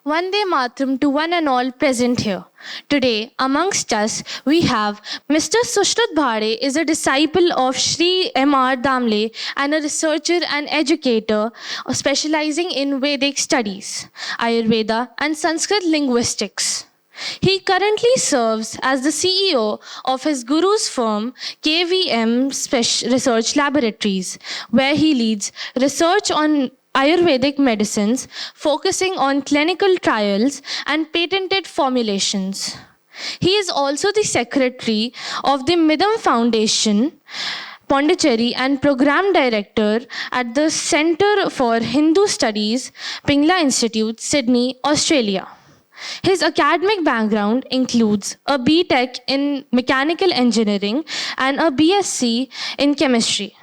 Vande Matram to one and all present here. Today, amongst us, we have Mr. Sushrut Badhe is a disciple of Sri M.R. Damle and a researcher and educator specializing in Vedic studies, Ayurveda and Sanskrit linguistics. He currently serves as the CEO of his guru's firm, KVM Research Laboratories, where he leads research on Ayurvedic medicines, focusing on clinical trials and patented formulations. He is also the secretary of the Midam Foundation, Pondicherry, and program director at the Centre for Hindu Studies, Pingla Institute, Sydney, Australia. His academic background includes a B.Tech in mechanical engineering and a BSc in chemistry.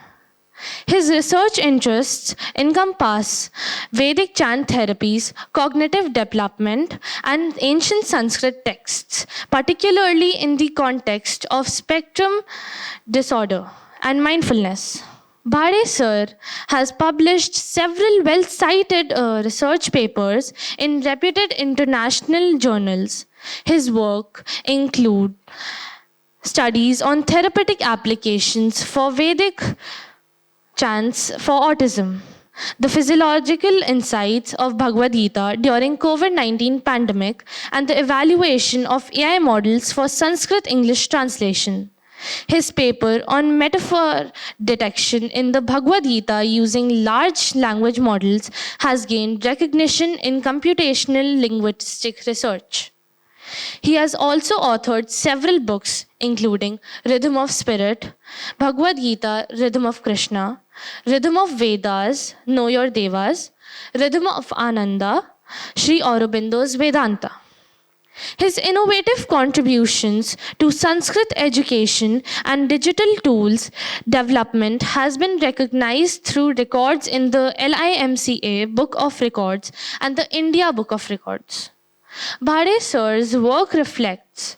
His research interests encompass Vedic chant therapies, cognitive development, and ancient Sanskrit texts, particularly in the context of spectrum disorder and mindfulness. Badhe sir has published several well-cited research papers in reputed international journals. His work include studies on therapeutic applications for Vedic chants for autism, the physiological insights of Bhagavad Gita during COVID-19 pandemic, and the evaluation of AI models for Sanskrit-English translation. His paper on metaphor detection in the Bhagavad Gita using large language models has gained recognition in computational linguistic research. He has also authored several books, including Rhythm of Spirit, Bhagavad Gita, Rhythm of Krishna, Rhythm of Vedas, Know Your Devas, Rhythm of Ananda, Sri Aurobindo's Vedanta. His innovative contributions to Sanskrit education and digital tools development has been recognized through records in the LIMCA Book of Records and the India Book of Records. Badhe sir's work reflects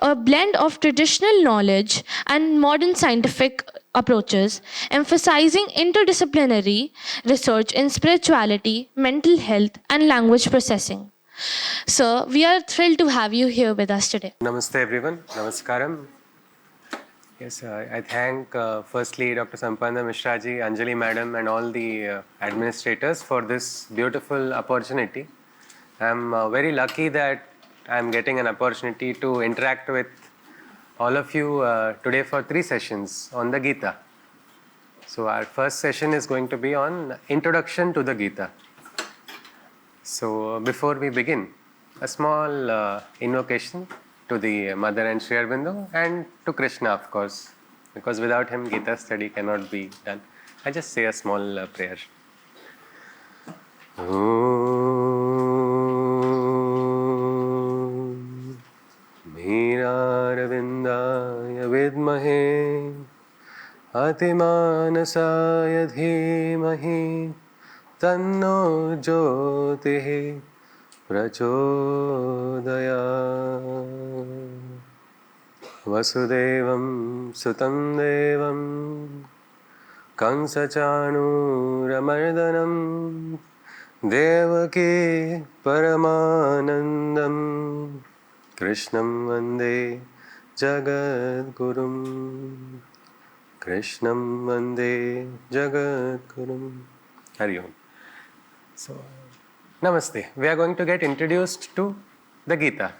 a blend of traditional knowledge and modern scientific approaches, emphasizing interdisciplinary research in spirituality, mental health, and language processing. Sir, we are thrilled to have you here with us today. Namaste everyone, Namaskaram. Yes, I thank firstly Dr. Sampanna Mishraji, Anjali Madam and all the administrators for this beautiful opportunity. I'm very lucky that I'm getting an opportunity to interact with all of you today for 3 sessions on the Gita. So our first session is going to be on Introduction to the Gita. So before we begin, a small invocation to the Mother and Sri Aurobindo and to Krishna, of course, because without him Gita study cannot be done. I just say a small prayer. Meerarvindaya vidmahe Ātmasamyamana dhimahi Tanno jyotihi prachodayat. Vasudevam sutam devam Kamsachanuramardhanam Devaki Paramanandam Krishnam Vande Jagadgurum. Krishnam Vande Jagadgurum. Hari Om. So, Namaste. We are going to get introduced to the Gita.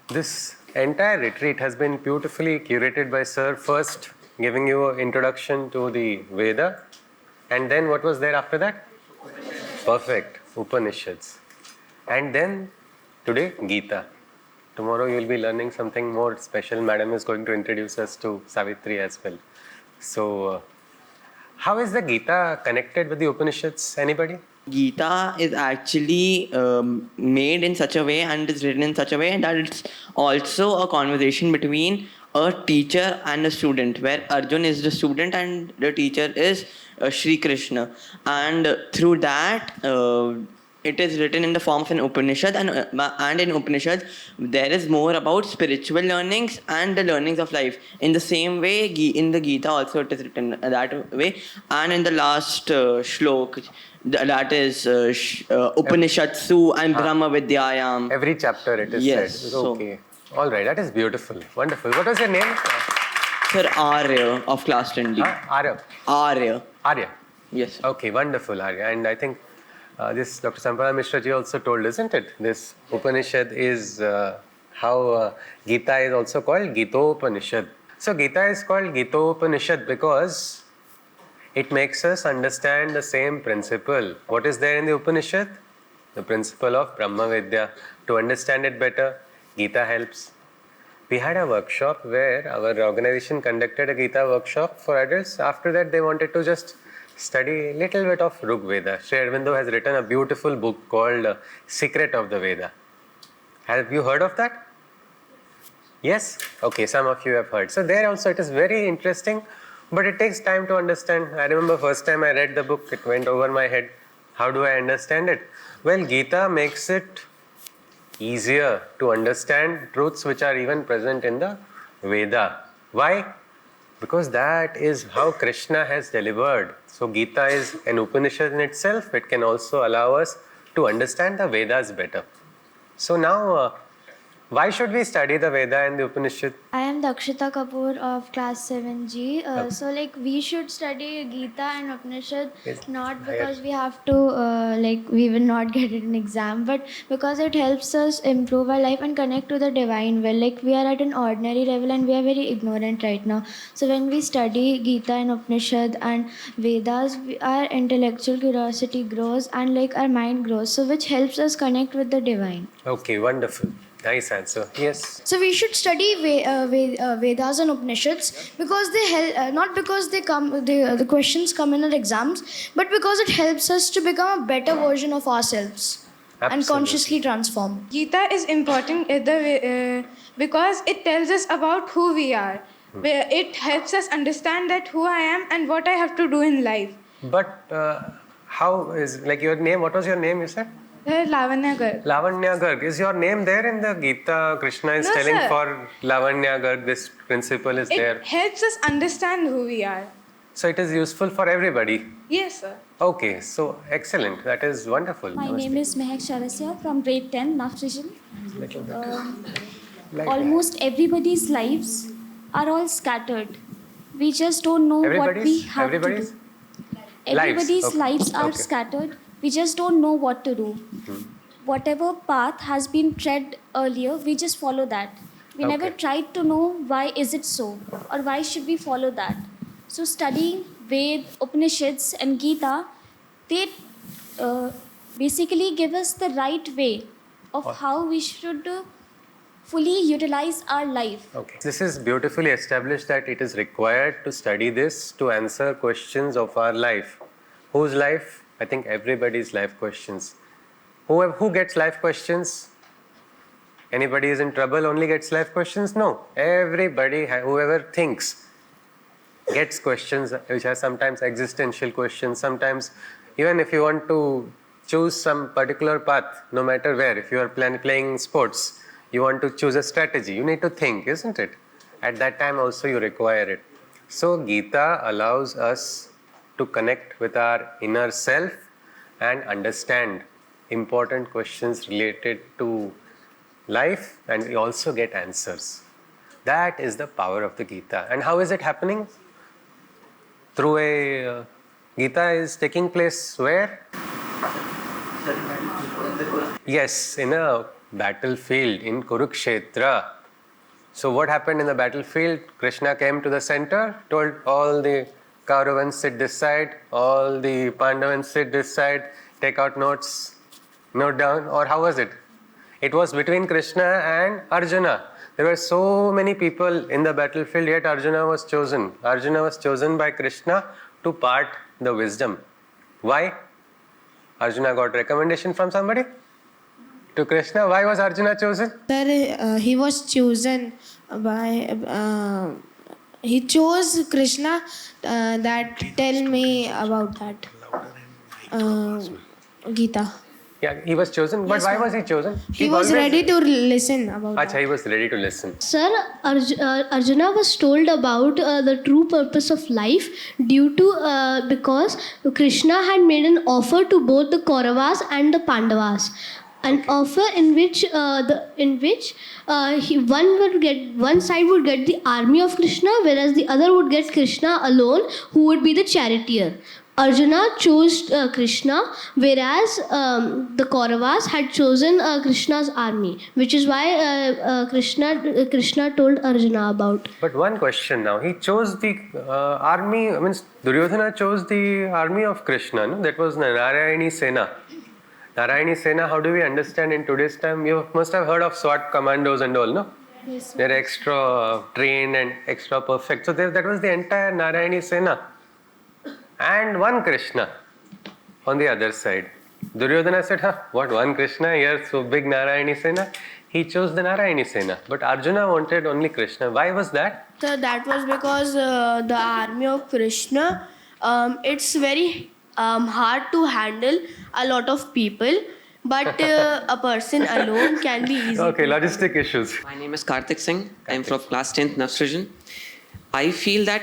This entire retreat has been beautifully curated by Sir, first giving you an introduction to the Veda, and then what was there after that? Perfect, Upanishads. And then today, Gita. Tomorrow you will be learning something more special. Madam is going to introduce us to Savitri as well. So, how is the Gita connected with the Upanishads? Anybody? Gita is actually made in such a way and is written in such a way that it's also a conversation between a teacher and a student, where Arjun is the student and the teacher is Sri Krishna. And through that, it is written in the form of an Upanishad, and in Upanishad there is more about spiritual learnings and the learnings of life. In the same way, in the Gita also it is written that way, and in the last shlok, that is Upanishatsu and Brahma Vidyayam. Every chapter it is Yes, said. so- Okay. All right. That is beautiful. Wonderful. What was your name? Sir, Arya of class 10D. Arya. Arya. Arya. Yes. Okay, wonderful, Arya. And I think this Dr. Sampana Mishra ji also told, isn't it? This Upanishad is how Gita is also called Gitopanishad. So Gita is called Gitopanishad because it makes us understand the same principle. What is there in the Upanishad? The principle of Brahma Vidya. To understand it better, Gita helps. We had a workshop where our organization conducted a Gita workshop for adults. After that, they wanted to just study a little bit of Rig Veda. Sri Aurobindo has written a beautiful book called Secret of the Veda. Have you heard of that? Yes? Okay, some of you have heard. So there also it is very interesting, but it takes time to understand. I remember first time I read the book, it went over my head. How do I understand it? Well, Gita makes it easier to understand truths which are even present in the Veda. Why? Because that is how Krishna has delivered. So Gita is an Upanishad in itself. It can also allow us to understand the Vedas better. So now, why should we study the Veda and the Upanishad? I am Dakshita Kapoor of class 7G. So like we should study Gita and Upanishad Yes. not because we have to like we will not get it in exam, but because it helps us improve our life and connect to the divine well. Like we are at an ordinary level and we are very ignorant right now. So when we study Gita and Upanishad and Vedas, our intellectual curiosity grows and like our mind grows. So which helps us connect with the divine. Okay, wonderful. Nice answer. Yes. So we should study Vedas and Upanishads because they help, not because the questions come in our exams, but because it helps us to become a better version of ourselves and Absolutely. consciously transform. Gita is important because it tells us about who we are. It helps us understand that who I am and what I have to do in life. But how is, like your name, what was your name you said? Lavanya Garg. Lavanya Garg. Is your name there in the Gita? Krishna is No, telling sir. for Lavanya Garg, this principle is there. It helps us understand who we are. So it is useful for everybody. Yes, sir. Okay, so excellent. That is wonderful. My Namaste. name is Mehak Sharasya from grade 10, Nafrijan. Like Almost everybody's lives are all scattered. We just don't know what we have to everybody's do. lives. Everybody's Okay. lives are Okay. scattered. We just don't know what to do. Whatever path has been tread earlier, we just follow that. We never Okay. tried to know why is it so or why should we follow that. So studying Ved, Upanishads and Gita, they basically give us the right way of how we should fully utilize our life. Okay. This is beautifully established that it is required to study this to answer questions of our life. Whose life? I think everybody's life questions. Who gets life questions? Anybody is in trouble only gets life questions? No. Everybody, whoever thinks, gets questions which are sometimes existential questions, sometimes even if you want to choose some particular path, no matter where, if you are playing sports, you want to choose a strategy, you need to think, isn't it? At that time also you require it. So Gita allows us to connect with our inner self and understand important questions related to life, and we also get answers. That is the power of the Gita. And how is it happening? Through a Gita is taking place where? Yes, in a battlefield in Kurukshetra. So what happened in the battlefield? Krishna came to the center, told all the Kauravans sit this side, all the Pandavans sit this side, take out notes, note down, or how was it? It was between Krishna and Arjuna. There were so many people in the battlefield, yet Arjuna was chosen. Arjuna was chosen by Krishna to part the wisdom. Why? Arjuna got recommendation from somebody? To Krishna. Why was Arjuna chosen? Sir, he was chosen by. He chose Krishna. That tell me about that. Gita. Yeah, he was chosen. But why was he chosen? He was ready to listen about Acha, that. he was ready to listen. Sir, Arjuna was told about the true purpose of life because Krishna had made an offer to both the Kauravas and the Pandavas. An offer in which one side would get the army of Krishna, whereas the other would get Krishna alone, who would be the charioteer. Arjuna chose Krishna, whereas the Kauravas had chosen Krishna's army, which is why Krishna told Arjuna about. But one question now. He chose the army, I mean, Duryodhana chose the army of Krishna, no? That was Narayani Sena. Narayani Sena, how do we understand in today's time? You must have heard of SWAT commandos and all, no? Yes, sir. They're extra trained and extra perfect. So that was the entire Narayani Sena. And one Krishna on the other side. Duryodhana said, what, one Krishna here, so big Narayani Sena? He chose the Narayani Sena. But Arjuna wanted only Krishna. Why was that? So that was because the army of Krishna, it's very hard to handle a lot of people, but a person alone can be easy. Okay, logistic issues. My name is Karthik Singh. I am from class 10th Navsrijan. I feel that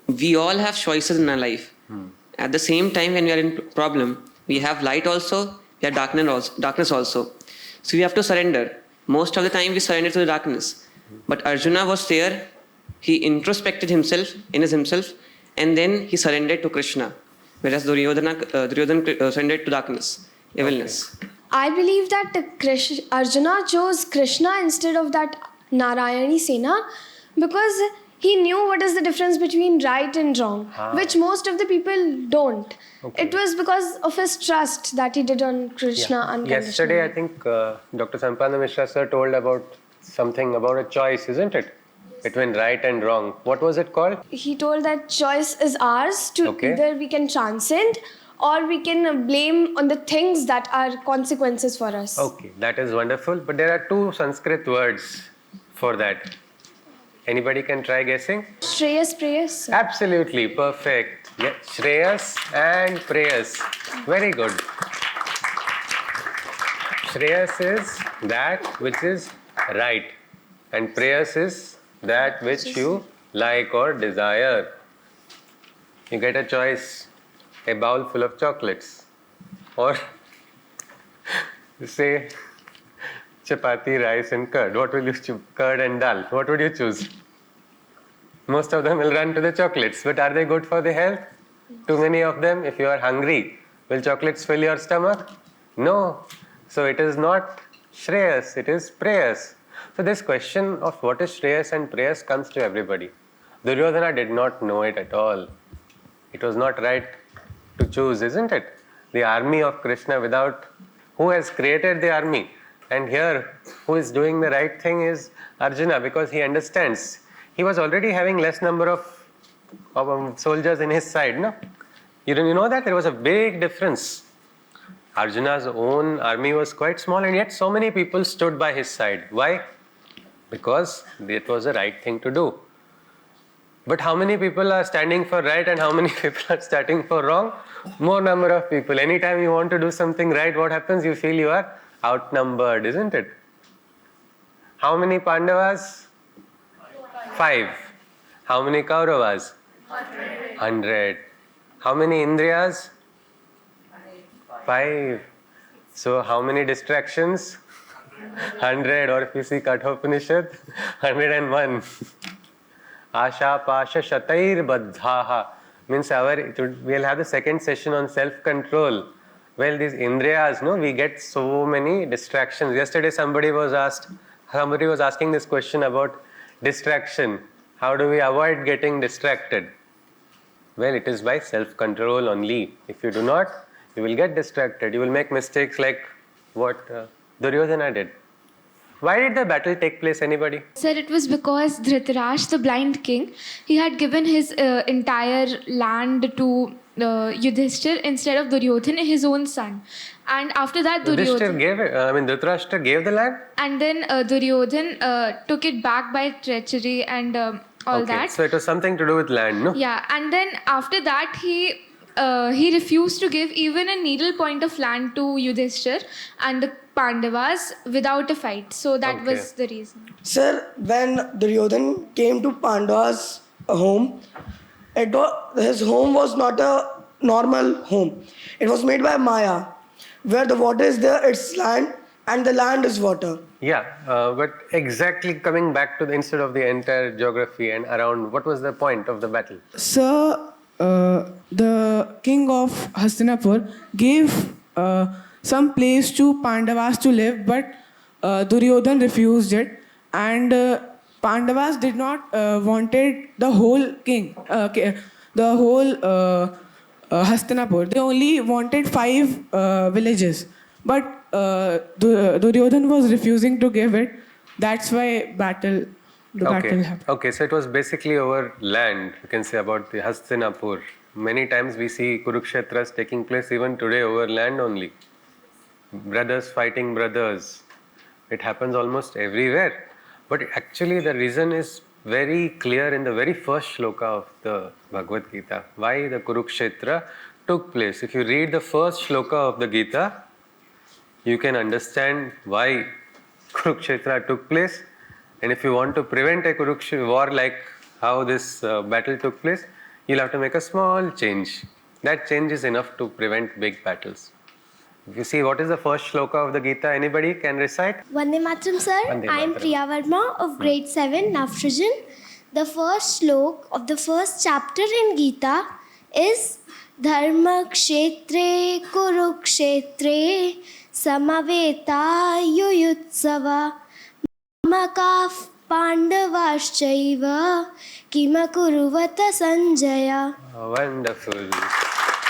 we all have choices in our life. At the same time, when we are in problem, we have light also, we have darkness also. So we have to surrender. Most of the time we surrender to the darkness. But Arjuna was there. He introspected himself, and then he surrendered to Krishna. Whereas Duryodhana surrendered to darkness, evilness. I believe that Arjuna chose Krishna instead of that Narayani Sena because he knew what is the difference between right and wrong, which most of the people don't. Okay. It was because of his trust that he did on Krishna unconditionally. Yesterday, I think Dr. Sampana Mishra sir told about something about a choice, isn't it? Between right and wrong. What was it called? He told that choice is ours to Okay. either we can transcend or we can blame on the things that are consequences for us. Okay, that is wonderful. But there are two Sanskrit words for that. Anybody can try guessing? Shreyas, Preyas. Absolutely, perfect. Yeah, Shreyas and Preyas. Very good. Shreyas is that which is right, and Preyas is that which you like or desire. You get a choice, a bowl full of chocolates, or say chapati, rice and curd. What will you choose? Curd and dal. What would you choose? Most of them will run to the chocolates, but are they good for the health? Too many of them. If you are hungry, will chocolates fill your stomach? No. So it is not Shreyas, it is Preyas. So this question of what is Shreyas and Preyas comes to everybody. Duryodhana did not know it at all. It was not right to choose, isn't it? The army of Krishna without who has created the army. And here, who is doing the right thing is Arjuna, because he understands. He was already having less number of soldiers in his side, no? You know that? There was a big difference. Arjuna's own army was quite small and yet so many people stood by his side. Why? Because it was the right thing to do. But how many people are standing for right and how many people are standing for wrong? More number of people. Anytime you want to do something right, what happens? You feel you are outnumbered, isn't it? How many Pandavas? 5. How many Kauravas? 100. How many Indriyas? 5. So how many distractions? 100. Or if you see Kathopanishad, 101. Asha pasha shatair baddhaha. Means we'll have the second session on self-control. Well, these Indriyas, no, we get so many distractions. Yesterday somebody was asking this question about distraction. How do we avoid getting distracted? Well, it is by self-control only. If you do not, you will get distracted. You will make mistakes like what Duryodhana did. Why did the battle take place, anybody? Sir, it was because Dhritarashtra, the blind king, he had given his entire land to Yudhishthir instead of Duryodhana, his own son. And after that, Dhritarashtra gave the land? And then Duryodhan took it back by treachery and all that. So it was something to do with land, no? Yeah, and then after that, he he refused to give even a needle point of land to Yudhishthir and the Pandavas without a fight. So that was the reason. Sir, when Duryodhan came to Pandava's home, his home was not a normal home. It was made by Maya. Where the water is there, it's land, and the land is water. Yeah, but exactly coming back to instead of the entire geography and around, what was the point of the battle? Sir, the king of Hastinapur gave some place to Pandavas to live, but Duryodhan refused it, and Pandavas did not wanted the whole king, the whole Hastinapur. They only wanted 5 villages, but Duryodhan was refusing to give it. That's why battle happened. Okay, so it was basically over land, you can say, about the Hastinapur. Many times we see Kurukshetras taking place even today over land only. Brothers fighting brothers. It happens almost everywhere. But actually the reason is very clear in the very first shloka of the Bhagavad Gita. Why the Kurukshetra took place. If you read the first shloka of the Gita, you can understand why Kurukshetra took place. And if you want to prevent a Kurukshetra war like how this battle took place, you'll have to make a small change. That change is enough to prevent big battles. If you see what is the first shloka of the Gita, anybody can recite? Vande Mataram, sir. Vande I am Mataram. Priya Verma of grade 7, Nafrijan. The first slok of the first chapter in Gita is Dharma Kshetre Kurukshetre Samaveta Yuyutsava Makaf Pandavaschaiva Kimakuruvata Sanjaya. Wonderful.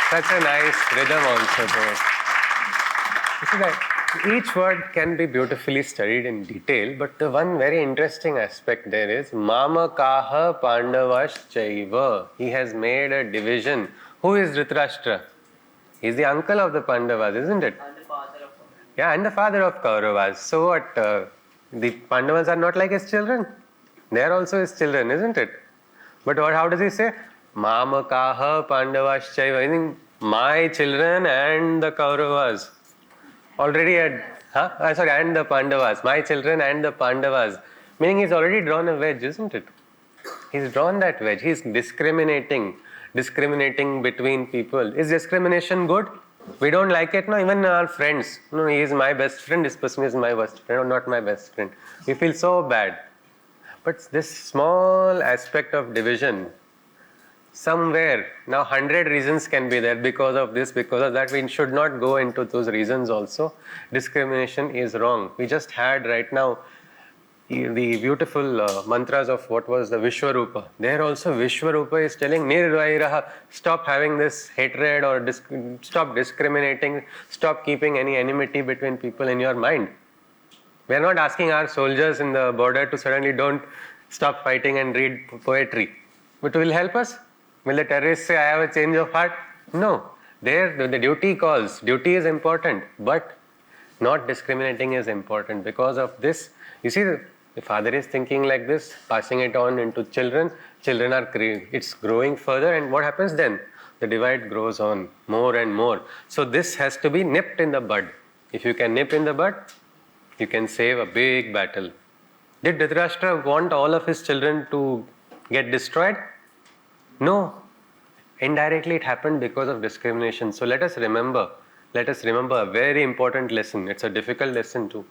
Such a nice rhythm also there. You see that each word can be beautifully studied in detail, but the one very interesting aspect there is Mamakaha Pandavaschaiva. He has made a division. Who is Dhritarashtra? He is the uncle of the Pandavas, isn't it? And the father of Kauravas. Yeah, and the father of Kauravas. So what? The Pandavas are not like his children. They are also his children, isn't it? But how does he say? Mamakaha Pandavaschaiva. I think my children and the Kauravas. Already had, and the Pandavas. My children and the Pandavas. Meaning he's already drawn a wedge, isn't it? He's drawn that wedge. He's discriminating between people. Is discrimination good? We don't like it, no, even our friends. No, he is my best friend, this person is my best friend, or not my best friend. We feel so bad. But this small aspect of division, somewhere, now 100 reasons can be there because of this, because of that. We should not go into those reasons also. Discrimination is wrong. We just had right now the beautiful mantras of what was the Vishwarupa. There also Vishwarupa is telling Nirvairaha, stop having this hatred or stop discriminating, stop keeping any enmity between people in your mind. We are not asking our soldiers in the border to suddenly don't stop fighting and read poetry. But will help us? Will the terrorists say, I have a change of heart? No. There the duty calls. Duty is important, but not discriminating is important. Because of this, you see, the father is thinking like this, passing it on into children. Children are it's growing further, and what happens then? The divide grows on more and more. So this has to be nipped in the bud. If you can nip in the bud, you can save a big battle. Did Dhritarashtra want all of his children to get destroyed? No. Indirectly it happened because of discrimination. So let us remember a very important lesson. It's a difficult lesson to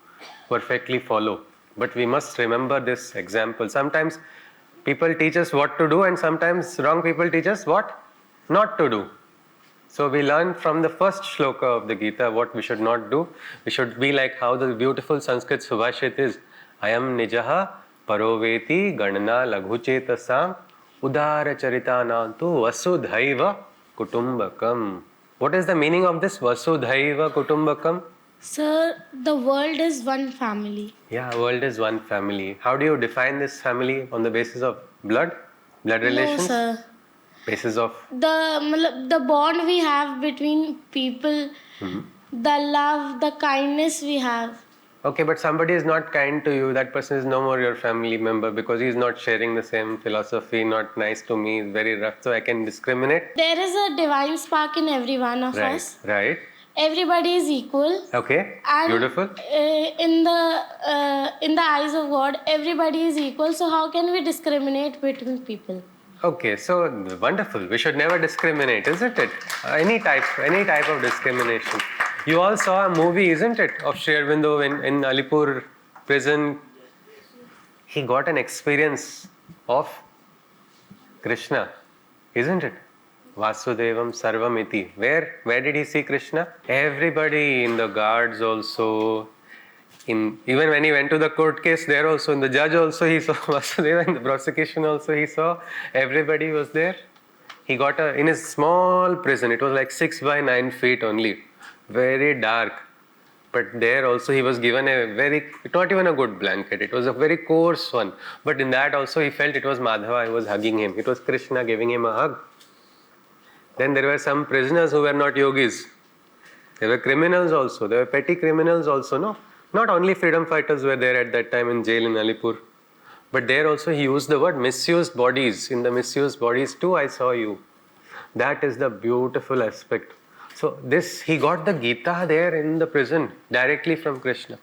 perfectly follow. But we must remember this example. Sometimes people teach us what to do, and sometimes wrong people teach us what not to do. So we learn from the first shloka of the Gita what we should not do. We should be like how the beautiful Sanskrit Subhashit is. Ayam nijaha paroveti ganana laghuchetasam udara charitanantu vasudhaiva kutumbakam. What is the meaning of this vasudhaiva kutumbakam? Sir, the world is one family. Yeah, world is one family. How do you define this family? On the basis of blood relations? No, sir. Basis of The bond we have between people, the love, the kindness we have. Okay, but somebody is not kind to you, that person is no more your family member because he is not sharing the same philosophy, not nice to me, is very rough, so I can discriminate. There is a divine spark in every one of us. Right. Everybody is equal. Okay, And beautiful. in the eyes of God, everybody is equal. So how can we discriminate between people? Okay, so wonderful. We should never discriminate, isn't it? Any type of discrimination. You all saw a movie, isn't it, of Sri Aurobindo in Alipur prison. He got an experience of Krishna, isn't it? Vasudevam Sarvamiti. Where did he see Krishna? Everybody, in the guards also. Even when he went to the court case, there also, in the judge also he saw Vasudeva, in the prosecution also he saw. Everybody was there. He got in his small prison. It was like 6 by 9 feet only, very dark. But there also he was given not even a good blanket. It was a very coarse one. But in that also he felt it was Madhava who was hugging him. It was Krishna giving him a hug. Then there were some prisoners who were not yogis. There were criminals also. There were petty criminals also, no? Not only freedom fighters were there at that time in jail in Alipur. But there also he used the word misused bodies. In the misused bodies too I saw you. That is the beautiful aspect. So he got the Gita there in the prison directly from Krishna.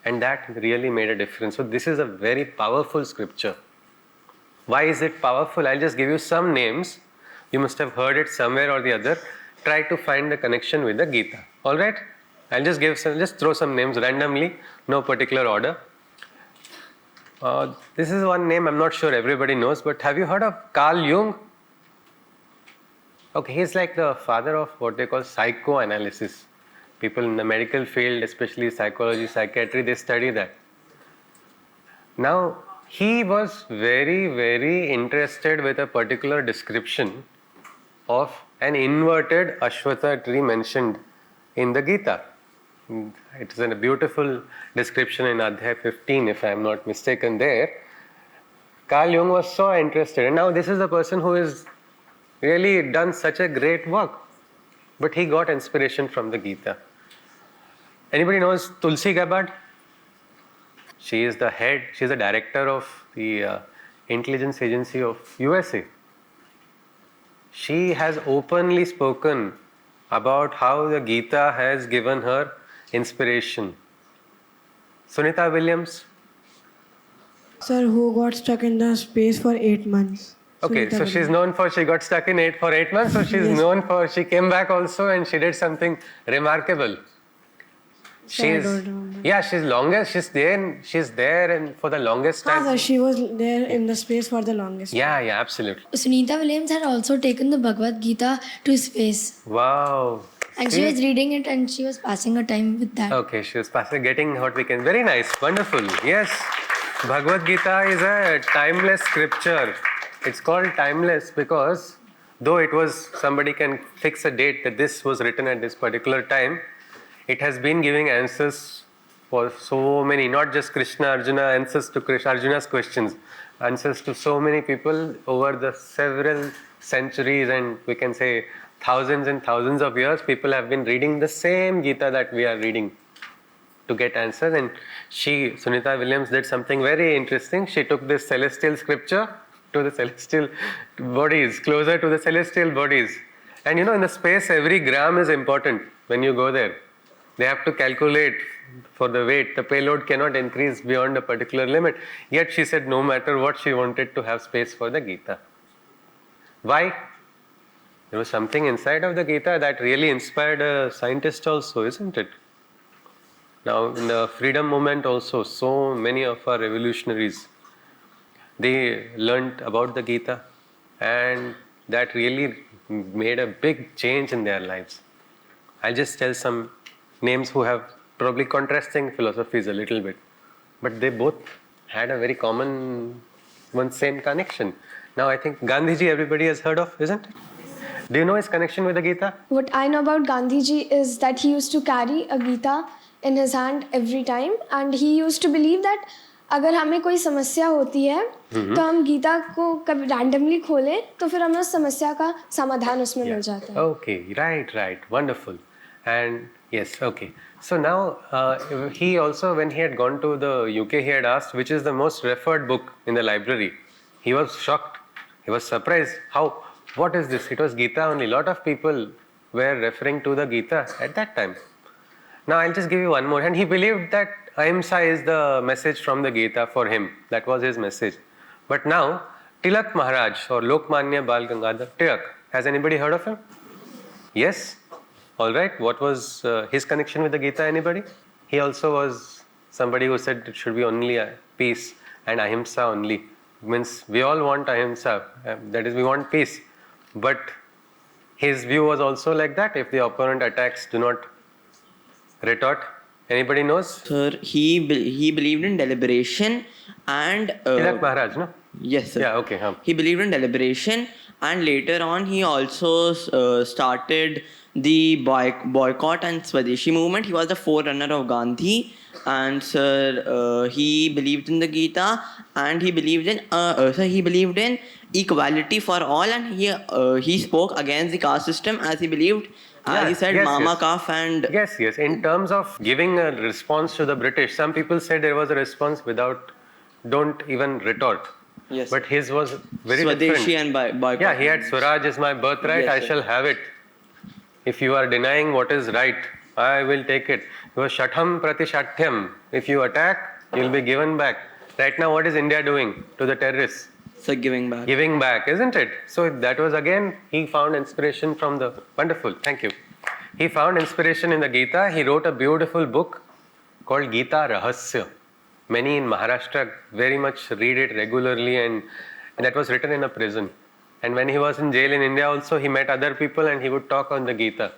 And that really made a difference. So this is a very powerful scripture. Why is it powerful? I'll just give you some names. You must have heard it somewhere or the other. Try to find the connection with the Gita. Alright? I'll just throw some names randomly, no particular order. This is one name I'm not sure everybody knows, but have you heard of Carl Jung? Okay, he's like the father of what they call psychoanalysis. People in the medical field, especially psychology, psychiatry, they study that. Now, he was very, very interested with a particular description of an inverted Ashwatha tree mentioned in the Gita. It is a beautiful description in Adhyay 15, if I am not mistaken there. Carl Jung was so interested, and now this is the person who has really done such a great work. But he got inspiration from the Gita. Anybody knows Tulsi Gabbard? She is the director of the intelligence agency of USA. She has openly spoken about how the Gita has given her inspiration. Sunita Williams? Sir, who got stuck in the space for 8 months. Okay, so she's known for, she got stuck in for 8 months, so she's known for, she came back also and she did something remarkable. She's there and for the longest time. Sir, she was there in the space for the longest time. Yeah, absolutely. Sunita Williams had also taken the Bhagavad Gita to space. Wow. And she was reading it and she was passing her time with that. Okay, she was getting what we can. Very nice, wonderful. Yes, Bhagavad Gita is a timeless scripture. It's called timeless because though it was, somebody can fix a date that this was written at this particular time, it has been giving answers for so many, not just Krishna, Arjuna, answers to Arjuna's questions, answers to so many people over the several centuries and we can say thousands and thousands of years. People have been reading the same Gita that we are reading to get answers. And Sunita Williams, did something very interesting. She took this celestial scripture to the celestial bodies, closer to the celestial bodies. And in the space, every gram is important when you go there. They have to calculate for the weight. The payload cannot increase beyond a particular limit. Yet she said no matter what, she wanted to have space for the Gita. Why? There was something inside of the Gita that really inspired a scientist also, isn't it? Now in the freedom movement also, so many of our revolutionaries, they learnt about the Gita and that really made a big change in their lives. I'll just tell some names who have probably contrasting philosophies a little bit, but they both had a very common, same connection. Now I think Gandhiji everybody has heard of, isn't it? Do you know his connection with the Gita? What I know about Gandhiji is that he used to carry a Gita in his hand every time and he used to believe that अगर हमें कोई समस्या होती है तो हम गीता को कभी randomly खोलें तो फिर हमें उस समस्या का समाधान उसमें मिल जाता है. Okay, right, wonderful. And yes, okay. So now he also, when he had gone to the UK, he had asked which is the most referred book in the library. He was shocked. He was surprised. How? What is this? It was Gita only. A lot of people were referring to the Gita at that time. Now I'll just give you one more. And he believed that Ahimsa is the message from the Gita for him. That was his message. But now Tilak Maharaj or Lokmanya Bal Gangadhar Tilak. Has anybody heard of him? Yes? Alright. What was his connection with the Gita? Anybody? He also was somebody who said it should be only peace and Ahimsa only. Means we all want Ahimsa. That is, we want peace. But his view was also like that. If the opponent attacks, do not retort. Anybody knows? Sir, he believed in deliberation and... Tilak Maharaj, no? Yes, sir. Yeah, okay. He believed in deliberation, and later on he also started the boycott and Swadeshi movement. He was the forerunner of Gandhi, and sir, he believed in the Gita, and he believed in equality for all, and he spoke against the caste system, as he believed. He said Mama Kaf and... Yes. In terms of giving a response to the British, some people said there was a response without, don't even retort. Yes. But his was very Swadeshi different. And boycott. Yeah, he had Swaraj is my birthright, Yes, I sir. shall have it. If you are denying what is right, I will take it. It was Shatham Pratishathyam. If you attack, you will be given back. Right now, what is India doing to the terrorists? So giving back. Giving back, isn't it? So that was again, he found inspiration from the... Wonderful, thank you. He found inspiration in the Gita. He wrote a beautiful book called Gita Rahasya. Many in Maharashtra very much read it regularly, and that was written in a prison. And when he was in jail in India also, he met other people and he would talk on the Gita.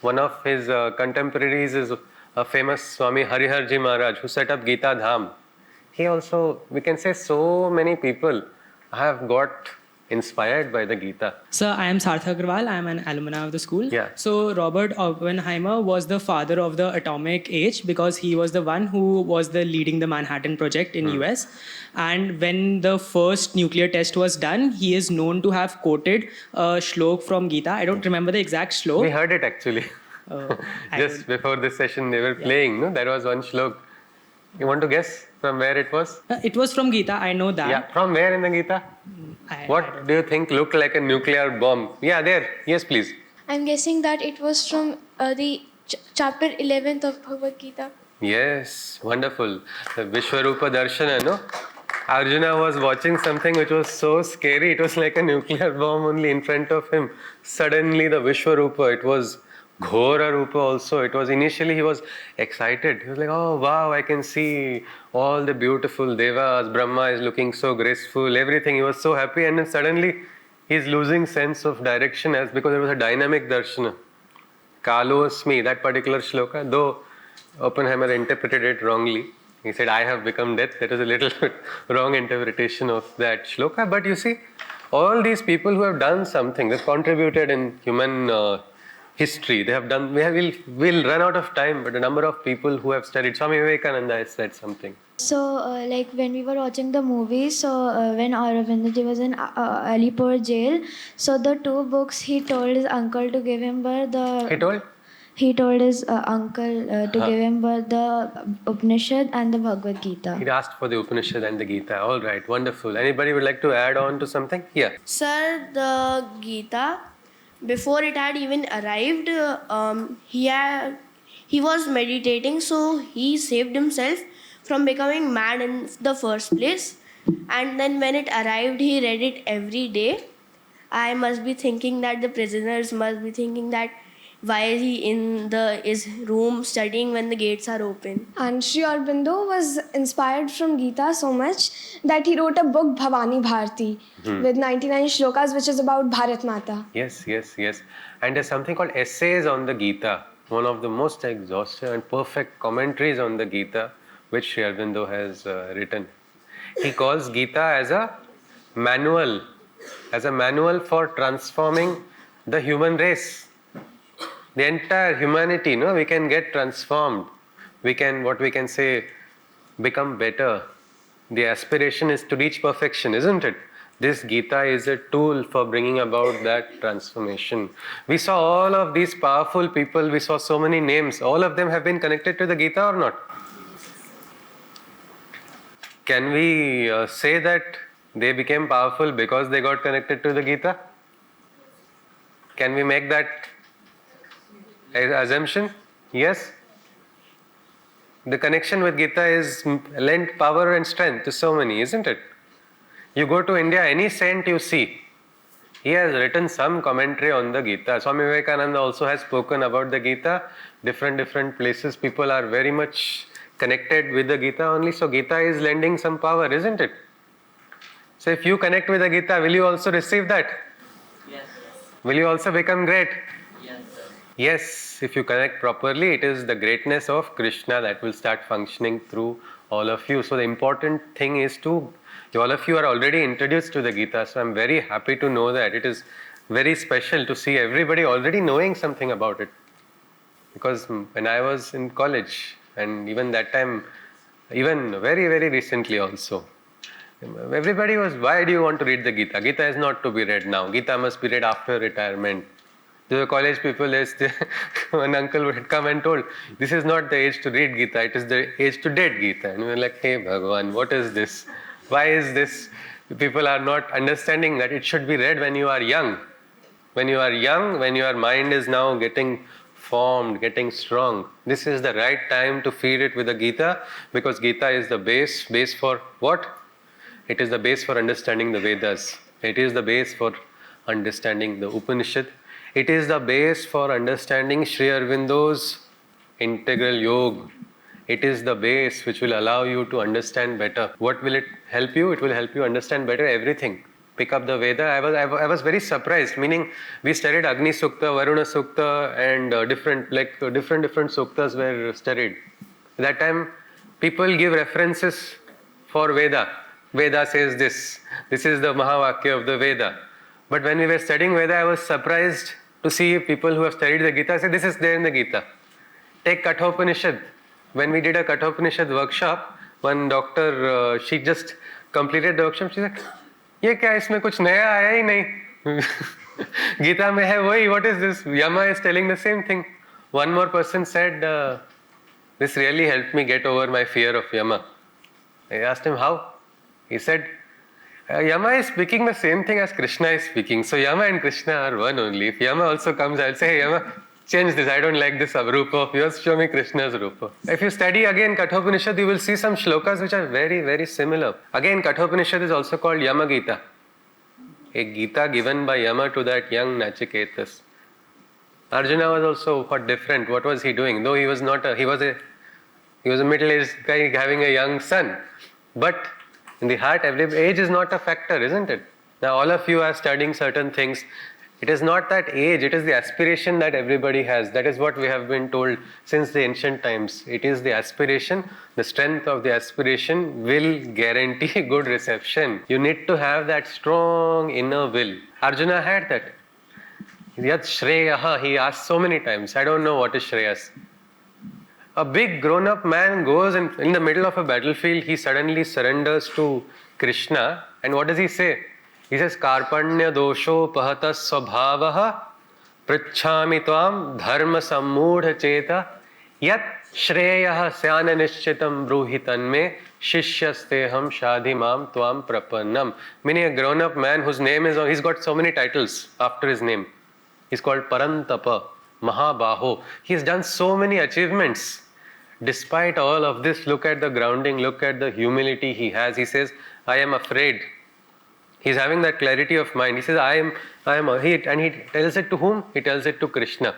One of his contemporaries is a famous Swami Hariharji Maharaj, who set up Gita Dham. He also, we can say, so many people have got inspired by the Gita. Sir, I am Sarthak Agrawal. I am an alumni of the school. Yeah. So Robert Oppenheimer was the father of the atomic age because he was the one who was leading the Manhattan Project in US. And when the first nuclear test was done, he is known to have quoted a shlok from Gita. I don't remember the exact shlok. We heard it actually. Just before this session they were playing, no? There was one shlok. You want to guess from where it was? It was from Gita, I know that. Yeah, from where in the Gita? What do you think looked like a nuclear bomb? Yeah, there. Yes, please. I'm guessing that it was from the chapter 11th of Bhagavad Gita. Yes, wonderful. The Vishwarupa Darshana, no? Arjuna was watching something which was so scary. It was like a nuclear bomb only in front of him. Suddenly the Vishwarupa, it was Ghora Rupa also. It was initially he was excited. He was like, oh wow, I can see all the beautiful devas. Brahma is looking so graceful, everything. He was so happy, and then suddenly he's losing sense of direction as because it was a dynamic darshana. Kalosmi, that particular shloka, though Oppenheimer interpreted it wrongly. He said, I have become death. That is a little bit wrong interpretation of that shloka. But you see, all these people who have done something, they've contributed in human history. They have done, we'll run out of time, but the number of people who have studied. Swami Vivekananda has said something. So, like when we were watching the movie, so when Aurobindo was in Alipur jail, so the two books he told his uncle to give him were the... He told his uncle to give him were the Upanishad and the Bhagavad Gita. He asked for the Upanishad and the Gita. All right, wonderful. Anybody would like to add on to something? Yeah. Sir, the Gita, before it had even arrived, he was meditating, so he saved himself from becoming mad in the first place. And then when it arrived, he read it every day. I must be thinking that the prisoners must be thinking that why is he in his room studying when the gates are open? And Sri Aurobindo was inspired from Gita so much that he wrote a book, Bhavani Bharati, with 99 shlokas, which is about Bharat Mata. Yes. And there's something called Essays on the Gita, one of the most exhaustive and perfect commentaries on the Gita, which Sri Aurobindo has written. He calls Gita as a manual for transforming the human race. The entire humanity, we can get transformed. We can, become better. The aspiration is to reach perfection, isn't it? This Gita is a tool for bringing about that transformation. We saw all of these powerful people, we saw so many names. All of them have been connected to the Gita or not? Can we say that they became powerful because they got connected to the Gita? Can we make that assumption? Yes? The connection with Gita is lent power and strength to so many, isn't it? You go to India, any saint you see, he has written some commentary on the Gita. Swami Vivekananda also has spoken about the Gita. Different places, people are very much connected with the Gita only. So Gita is lending some power, isn't it? So if you connect with the Gita, will you also receive that? Yes. Will you also become great? Yes. Yes, if you connect properly, it is the greatness of Krishna that will start functioning through all of you. So the important thing is to, all of you are already introduced to the Gita. So I'm very happy to know that. It is very special to see everybody already knowing something about it. Because when I was in college, and even that time, even very recently also, everybody was, why do you want to read the Gita? Gita is not to be read now. Gita must be read after retirement. The college people, one uncle would come and told, this is not the age to read Gita, it is the age to date Gita. And we were like, hey Bhagavan, what is this? Why is this? People are not understanding that it should be read when you are young. When you are young, when your mind is now getting formed, getting strong, this is the right time to feed it with the Gita, because Gita is the base for what? It is the base for understanding the Vedas. It is the base for understanding the Upanishad. It is the base for understanding Sri Aurobindo's integral yoga. It is the base which will allow you to understand better. What will it help you? It will help you understand better everything. Pick up the Veda. I was very surprised, meaning we studied Agni Sukta, Varuna Sukta, and different suktas were studied. At that time, people give references for Veda. Veda says this. This is the Mahavakya of the Veda. But when we were studying Veda, I was surprised to see people who have studied the Gita say, this is there in the Gita. Take Kathopanishad. When we did a Kathopanishad workshop, one doctor, she just completed the workshop. She said, ये क्या इसमें कुछ नया आया ही नहीं. Gita में है वही. What is this? Yama is telling the same thing. One more person said, this really helped me get over my fear of Yama. I asked him how. He said, Yama is speaking the same thing as Krishna is speaking. So Yama and Krishna are one only. If Yama also comes, I'll say, hey Yama, change this. I don't like this Rupa of yours. Show me Krishna's Rupa. If you study again Kathopanishad, you will see some shlokas which are very similar. Again, Kathopanishad is also called Yama Gita. A Gita given by Yama to that young Nachiketas. Arjuna was also different. What was he doing? Though he was not he was a middle-aged guy having a young son. But in the heart, age is not a factor, isn't it? Now all of you are studying certain things. It is not that age, it is the aspiration that everybody has. That is what we have been told since the ancient times. It is the aspiration, the strength of the aspiration will guarantee good reception. You need to have that strong inner will. Arjuna had that. Yat Shreyaha, he asked so many times. I don't know what is Shreyas. A big grown-up man goes in the middle of a battlefield, he suddenly surrenders to Krishna. And what does he say? He says, Karpanya dosho pahatas svabhavaha prachhami tvam dharma sammudha cheta yat shreyaha syana nishchitam bruhitanme shishyasteham shadhimam tvam prapannam. Meaning a grown-up man whose name is, he's got so many titles after his name. He's called Parantapa, Mahabaho. He's done so many achievements. Despite all of this, look at the grounding, look at the humility he has. He says, I am afraid. He's having that clarity of mind. He says, and he tells it to whom? He tells it to Krishna.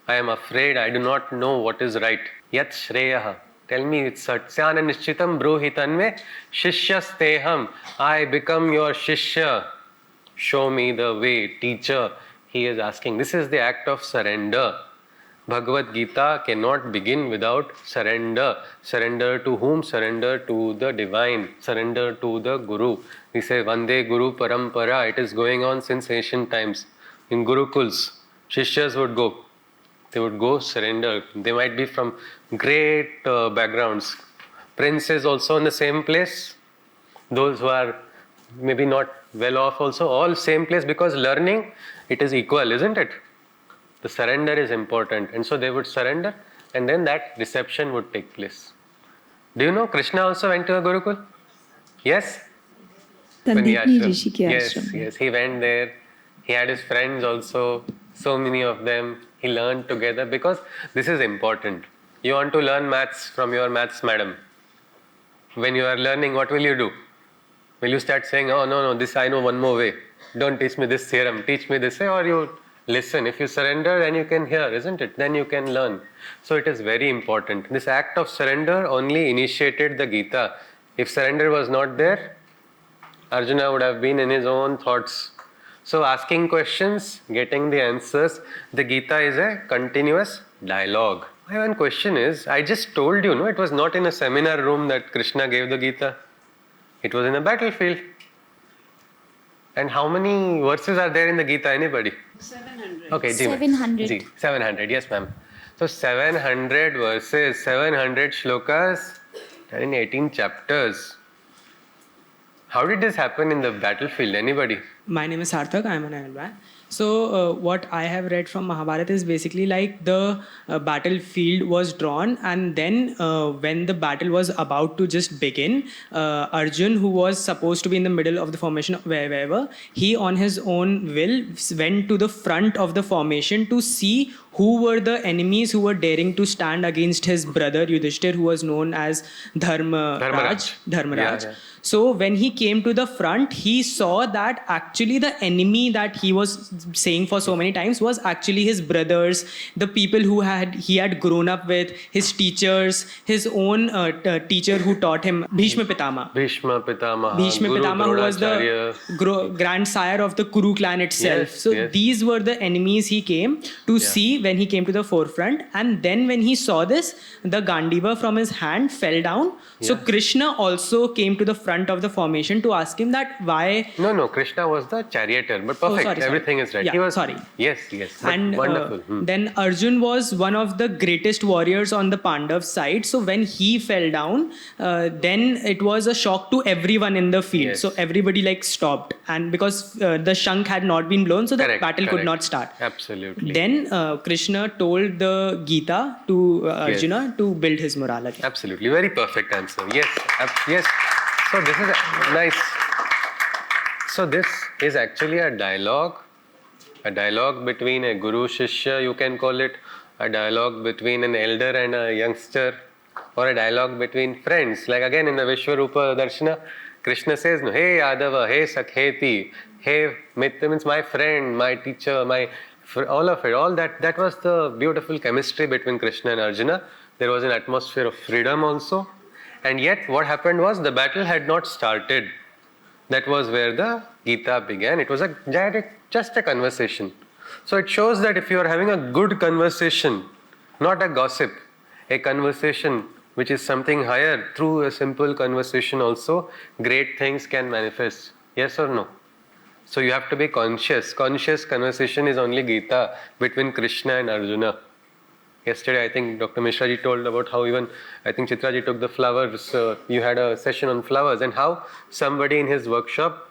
I am afraid, I do not know what is right. Yat Shreyaha. Tell me, it's Satyana Nishchitam Bruhitanme Shishyasteham. I become your Shishya. Show me the way, teacher. He is asking. This is the act of surrender. Bhagavad Gita cannot begin without surrender. Surrender to whom? Surrender to the divine. Surrender to the Guru. We say Vande Guru Parampara. It is going on since ancient times. In Gurukuls, Shishyas would go. They would go surrender. They might be from great backgrounds. Princes also in the same place. Those who are maybe not well off also, all same place, because learning, it is equal, isn't it? The surrender is important, and so they would surrender, and then that reception would take place. Do you know Krishna also went to a Gurukul? Yes? Sandipni Rishi ke Yes, ashram mein. yes, he went there. He had his friends also, so many of them. He learned together, because this is important. You want to learn maths from your maths madam. When you are learning, what will you do? Will you start saying, oh no, this I know one more way. Don't teach me this theorem, teach me this way, or you listen. If you surrender, then you can hear, isn't it? Then you can learn. So it is very important. This act of surrender only initiated the Gita. If surrender was not there, Arjuna would have been in his own thoughts. So asking questions, getting the answers, the Gita is a continuous dialogue. My one question is, I just told you, no, it was not in a seminar room that Krishna gave the Gita. It was in a battlefield. And how many verses are there in the Gita? Anybody? 700. Okay, Ji, 700. Ji, 700, yes ma'am. So 700 verses, 700 shlokas, and in 18 chapters. How did this happen in the battlefield? Anybody? My name is Sarthak, I am an Ironman. So what I have read from Mahabharata is basically like the battlefield was drawn, and then when the battle was about to just begin, Arjun, who was supposed to be in the middle of the formation wherever, he on his own will went to the front of the formation to see who were the enemies who were daring to stand against his brother Yudhishthir, who was known as Dharmaraj. Yeah. So when he came to the front, he saw that actually the enemy that he was saying for so many times was actually his brothers, the people who he had grown up with, his teachers, his own teacher who taught him, Bhishma Pitama. Bhishma Pitama, Who was the grandsire of the Kuru clan itself. These were the enemies he came to see when he came to the forefront. And then when he saw this, the Gandiva from his hand fell down. So Krishna also came to the front of the formation to ask him that why... No, Krishna was the charioteer, but perfect, everything is right. Yeah, he was, sorry. Yes, and wonderful. Then Arjun was one of the greatest warriors on the Pandav side. So when he fell down, then it was a shock to everyone in the field. So everybody like stopped, and because the Shankh had not been blown, so the battle could not start. Absolutely. Then Krishna told the Gita to Arjuna to build his morale again. Absolutely, very perfect answer. Yes. So this is nice. So this is actually a dialogue between a guru shishya, you can call it, a dialogue between an elder and a youngster, or a dialogue between friends. Like again in the Vishwarupa Darshana, Krishna says, no, hey Yadava, hey Sakheti, hey Mitra, means my friend, my teacher, all of it. All that was the beautiful chemistry between Krishna and Arjuna. There was an atmosphere of freedom also. And yet what happened was the battle had not started. That was where the Gita began. It was just a conversation. So it shows that if you are having a good conversation, not a gossip, a conversation which is something higher, through a simple conversation also, great things can manifest. Yes or no? So you have to be conscious. Conscious conversation is only Gita between Krishna and Arjuna. Yesterday, I think Dr. Mishra ji told about how even, I think Chitra ji took the flowers, you had a session on flowers, and how somebody in his workshop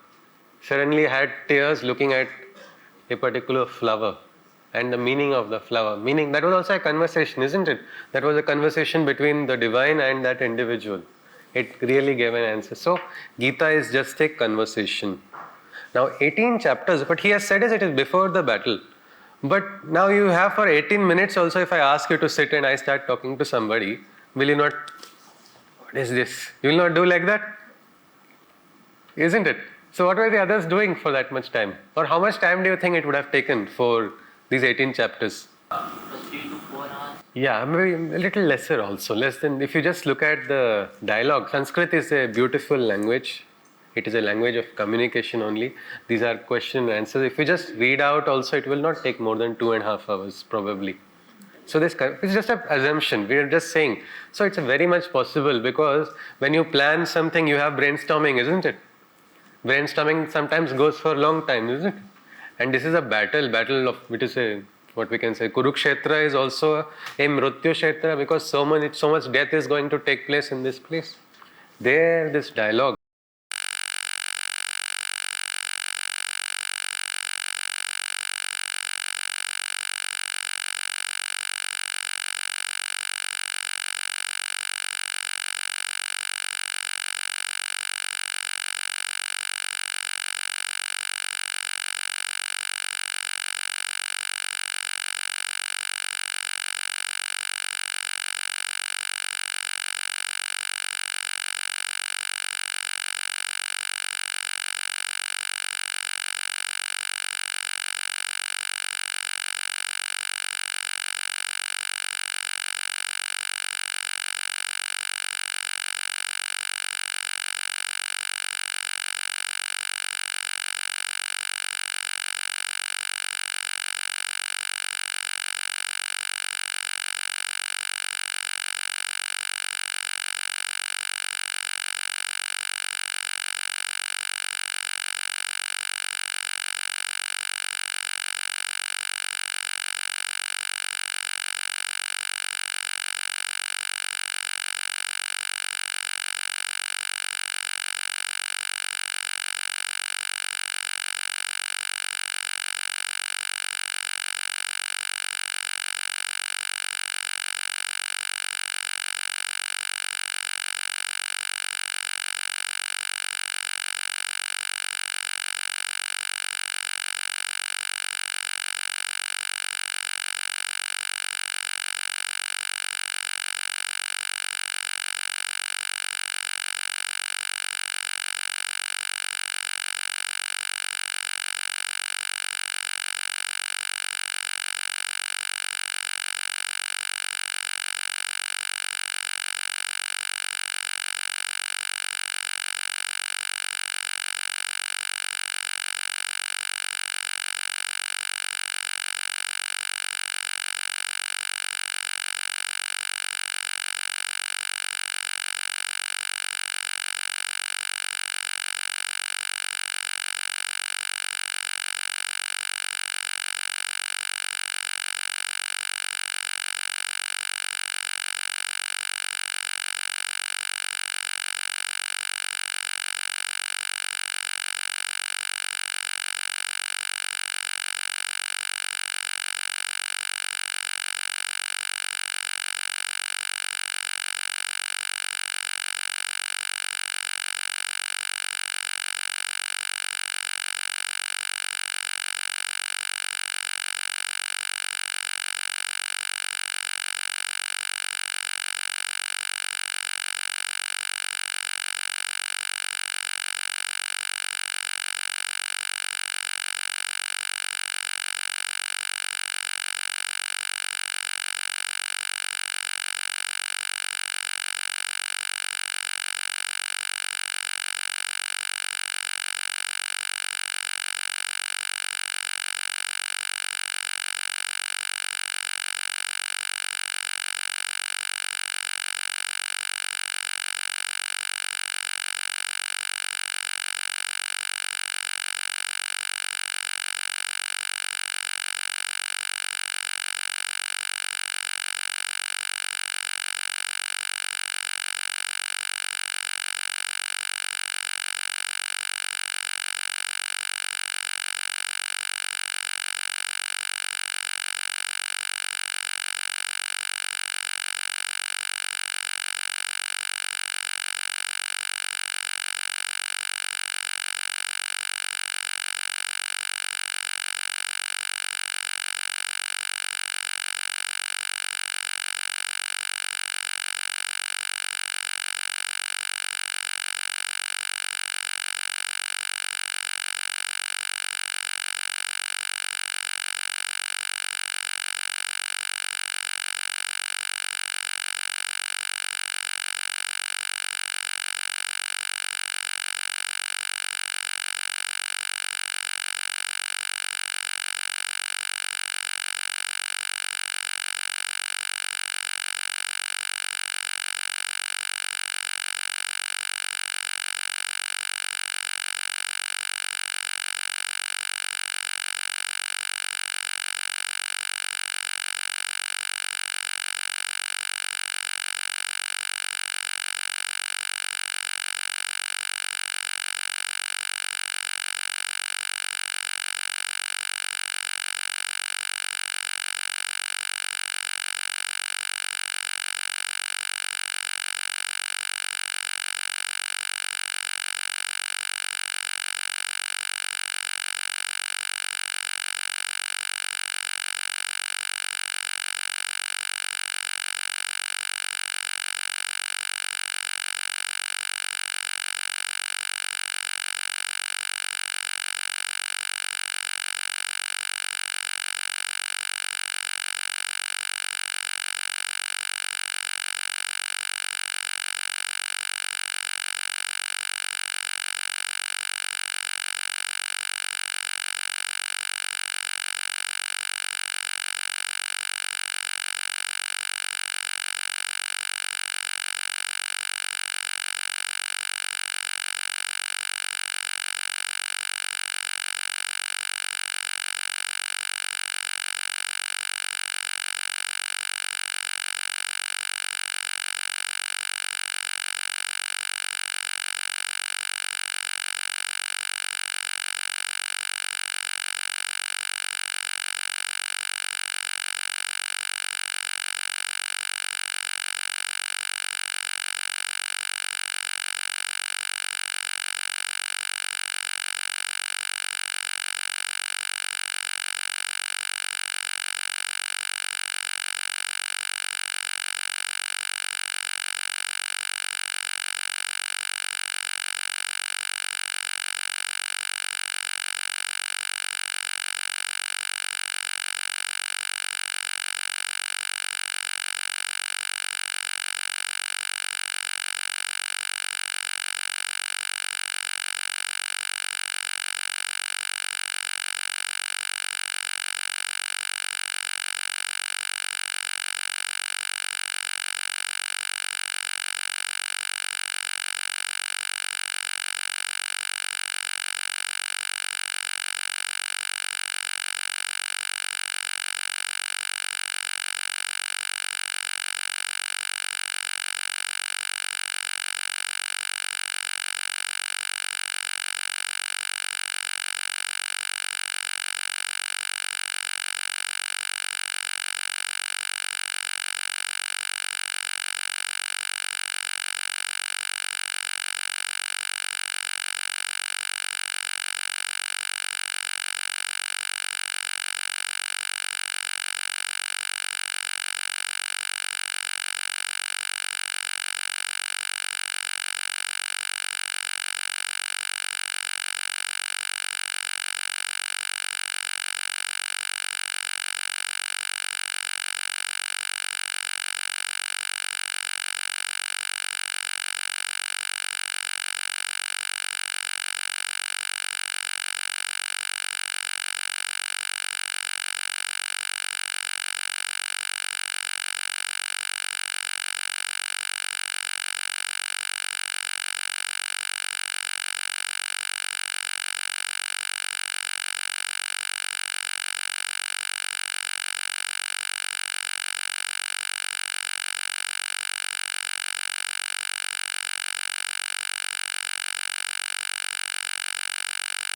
suddenly had tears looking at a particular flower and the meaning of the flower. Meaning, that was also a conversation, isn't it? That was a conversation between the divine and that individual. It really gave an answer. So, Gita is just a conversation. Now, 18 chapters, but he has said it is before the battle. But now you have for 18 minutes also, if I ask you to sit and I start talking to somebody, will you not, what is this? You will not do like that? Isn't it? So what were the others doing for that much time? Or how much time do you think it would have taken for these 18 chapters? 3 to 4 hours. Yeah, maybe a little lesser also, less than, if you just look at the dialogue. Sanskrit is a beautiful language. It is a language of communication only. These are question and answers. If you just read out also, it will not take more than 2.5 hours probably. So this is just an assumption. We are just saying. So it's very much possible, because when you plan something, you have brainstorming, isn't it? Brainstorming sometimes goes for a long time, isn't it? And this is a battle of, it is a, what we can say, Kurukshetra is also a Mrityu Kshetra, because so much death is going to take place in this place. There, this dialogue